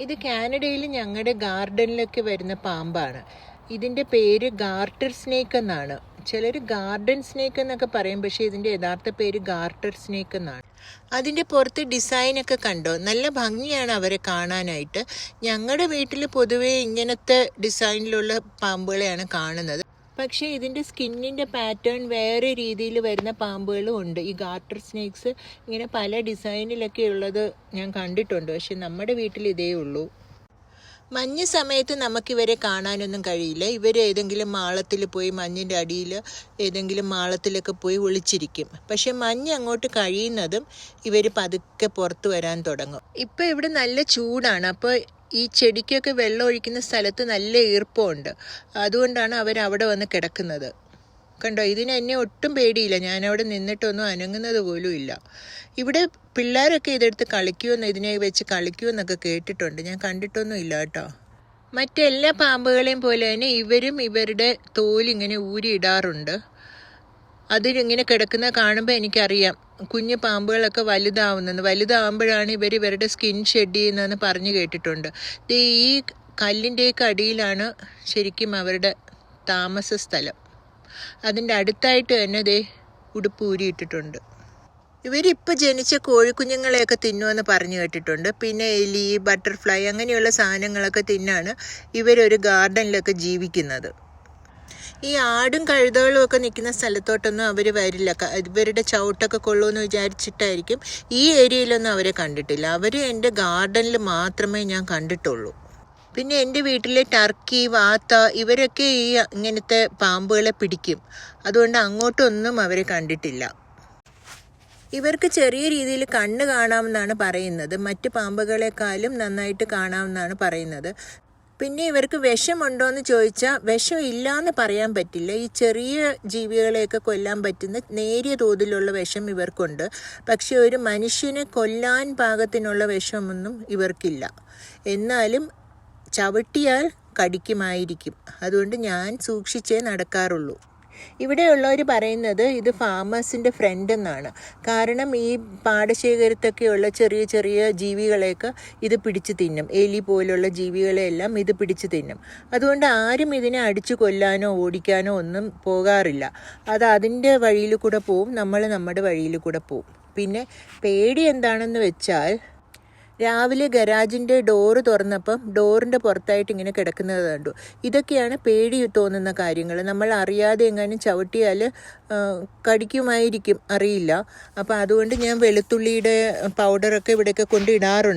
ഇത് കാനഡയിൽ ഞങ്ങളുടെ ഗാർഡനിലൊക്കെ വരുന്ന പാമ്പാണ്. ഇതിൻ്റെ പേര് ഗാർട്ടർ സ്നേക്ക് എന്നാണ്. ചിലർ ഗാർഡൻ സ്നേക്ക് എന്നൊക്കെ പറയും, പക്ഷേ ഇതിൻ്റെ യഥാർത്ഥ പേര് ഗാർട്ടർ സ്നേക്ക് എന്നാണ്. അതിൻ്റെ പുറത്ത് ഡിസൈനൊക്കെ കണ്ടോ, നല്ല ഭംഗിയാണ് അവരെ കാണാനായിട്ട്. ഞങ്ങളുടെ വീട്ടിൽ പൊതുവേ ഇങ്ങനത്തെ ഡിസൈനിലുള്ള പാമ്പുകളെയാണ് കാണുന്നത്. പക്ഷേ ഇതിൻ്റെ സ്കിന്നിൻ്റെ പാറ്റേൺ വേറെ രീതിയിൽ വരുന്ന പാമ്പുകളും ഉണ്ട്. ഈ ഗാർട്ടർ സ്നേക്സ് ഇങ്ങനെ പല ഡിസൈനിലൊക്കെ ഉള്ളത് ഞാൻ കണ്ടിട്ടുണ്ട്, പക്ഷെ നമ്മുടെ വീട്ടിൽ ഇതേ ഉള്ളൂ. മഞ്ഞ് സമയത്ത് നമുക്കിവരെ കാണാനൊന്നും കഴിയില്ല. ഇവർ ഏതെങ്കിലും മാളത്തിൽ പോയി, മഞ്ഞിൻ്റെ അടിയിൽ ഏതെങ്കിലും മാളത്തിലൊക്കെ പോയി ഒളിച്ചിരിക്കും. പക്ഷെ മഞ്ഞ് അങ്ങോട്ട് കഴിയുന്നതും ഇവർ പതുക്കെ പുറത്ത് വരാൻ തുടങ്ങും. ഇപ്പോൾ ഇവിടെ നല്ല ചൂടാണ്, അപ്പോൾ ഈ ചെടിക്കൊക്കെ വെള്ളം ഒഴിക്കുന്ന സ്ഥലത്ത് നല്ല ഈർപ്പമുണ്ട്. അതുകൊണ്ടാണ് അവരവിടെ വന്ന് കിടക്കുന്നത്. കണ്ടോ, ഇതിന് എന്നെ ഒട്ടും പേടിയില്ല. ഞാനവിടെ നിന്നിട്ടൊന്നും അനങ്ങുന്നത് പോലും ഇല്ല. ഇവിടെ പിള്ളേരൊക്കെ ഇതെടുത്ത് കളിക്കുമെന്ന്, ഇതിനെ വെച്ച് കളിക്കുമെന്നൊക്കെ കേട്ടിട്ടുണ്ട്. ഞാൻ കണ്ടിട്ടൊന്നും ഇല്ല കേട്ടോ. മറ്റെല്ലാ പാമ്പുകളെയും പോലെ തന്നെ ഇവരും ഇവരുടെ തോലിങ്ങനെ ഊരിയിടാറുണ്ട്. അതിലിങ്ങനെ കിടക്കുന്ന കാണുമ്പോൾ എനിക്കറിയാം കുഞ്ഞു പാമ്പുകളൊക്കെ വലുതാവുമ്പോഴാണ് ഇവരുടെ സ്കിൻ ഷെഡ് ചെയ്യുന്നതെന്ന് പറഞ്ഞു കേട്ടിട്ടുണ്ട്. ഈ കല്ലിൻ്റെയൊക്കെ അടിയിലാണ് ശരിക്കും അവരുടെ താമസ സ്ഥലം. അതിൻ്റെ അടുത്തായിട്ട് തന്നെ ഉടുപ്പ് ഊരിയിട്ടിട്ടുണ്ട്. ഇവരിപ്പോൾ ജനിച്ച കോഴിക്കുഞ്ഞുങ്ങളെയൊക്കെ തിന്നുമെന്ന് പറഞ്ഞു കേട്ടിട്ടുണ്ട്. പിന്നെ എലി, ബട്ടർഫ്ലൈ അങ്ങനെയുള്ള സാധനങ്ങളൊക്കെ തിന്നാണ് ഇവരൊരു ഗാർഡനിലൊക്കെ ജീവിക്കുന്നത്. ഈ ആടും കഴുതകളും ഒക്കെ നിൽക്കുന്ന സ്ഥലത്തോട്ടൊന്നും അവർ വരില്ല. ഇവരുടെ ചവിട്ടൊക്കെ കൊള്ളുമെന്ന് വിചാരിച്ചിട്ടായിരിക്കും. ഈ ഏരിയയിലൊന്നും അവരെ കണ്ടിട്ടില്ല. അവർ എൻ്റെ ഗാർഡനിൽ മാത്രമേ ഞാൻ കണ്ടിട്ടുള്ളൂ. പിന്നെ എൻ്റെ വീട്ടിലെ ടർക്കി, വാത്ത ഇവരൊക്കെ ഇങ്ങനത്തെ പാമ്പുകളെ പിടിക്കും. അതുകൊണ്ട് അങ്ങോട്ടൊന്നും അവരെ കണ്ടിട്ടില്ല. ഇവർക്ക് ചെറിയ രീതിയിൽ കണ്ണ് കാണാമെന്നാണ് പറയുന്നത്. മറ്റ് പാമ്പുകളെക്കാളും നന്നായിട്ട് കാണാമെന്നാണ് പറയുന്നത്. പിന്നെ ഇവർക്ക് വിഷമുണ്ടോ എന്ന് ചോദിച്ചാൽ വിഷം ഇല്ലയെന്ന് പറയാൻ പറ്റില്ല. ഈ ചെറിയ ജീവികളെയൊക്കെ കൊല്ലാൻ പറ്റുന്ന നേരിയ തോതിലുള്ള വിഷം ഇവർക്കുണ്ട്. പക്ഷെ ഒരു മനുഷ്യനെ കൊല്ലാൻ പാകത്തിനുള്ള വിഷമൊന്നും ഇവർക്കില്ല. എന്നാലും ചവിട്ടിയാൽ കടിക്കുമായിരിക്കും. അതുകൊണ്ട് ഞാൻ സൂക്ഷിച്ചേ നടക്കാറുള്ളൂ. ഇവിടെയുള്ളവർ പറയുന്നത് ഇത് ഫാമേഴ്സിൻ്റെ ഫ്രണ്ട് എന്നാണ്. കാരണം ഈ പാടശേഖരത്തൊക്കെയുള്ള ചെറിയ ചെറിയ ജീവികളെയൊക്കെ ഇത് പിടിച്ച് തിന്നും. എലി പോലുള്ള ജീവികളെയെല്ലാം ഇത് പിടിച്ച് തിന്നും. അതുകൊണ്ട് ആരും ഇതിനെ അടിച്ചു കൊല്ലാനോ ഓടിക്കാനോ ഒന്നും പോകാറില്ല. അത് അതിൻ്റെ വഴിയിൽ കൂടെ പോവും, നമ്മൾ നമ്മുടെ വഴിയിൽ കൂടെ പോവും. പിന്നെ പേടി എന്താണെന്ന് വെച്ചാൽ, രാവിലെ ഗരാജിൻ്റെ ഡോറ് തുറന്നപ്പം ഡോറിൻ്റെ പുറത്തായിട്ട് ഇങ്ങനെ കിടക്കുന്നത് കണ്ടു. ഇതൊക്കെയാണ് പേടി തോന്നുന്ന കാര്യങ്ങൾ. നമ്മൾ അറിയാതെ എങ്ങാനും ചവിട്ടിയാൽ കടിക്കുമായിരിക്കും, അറിയില്ല. അപ്പോൾ അതുകൊണ്ട് ഞാൻ വെളുത്തുള്ളിയുടെ പൗഡറൊക്കെ ഇവിടെയൊക്കെ കൊണ്ടിടാറുണ്ട്.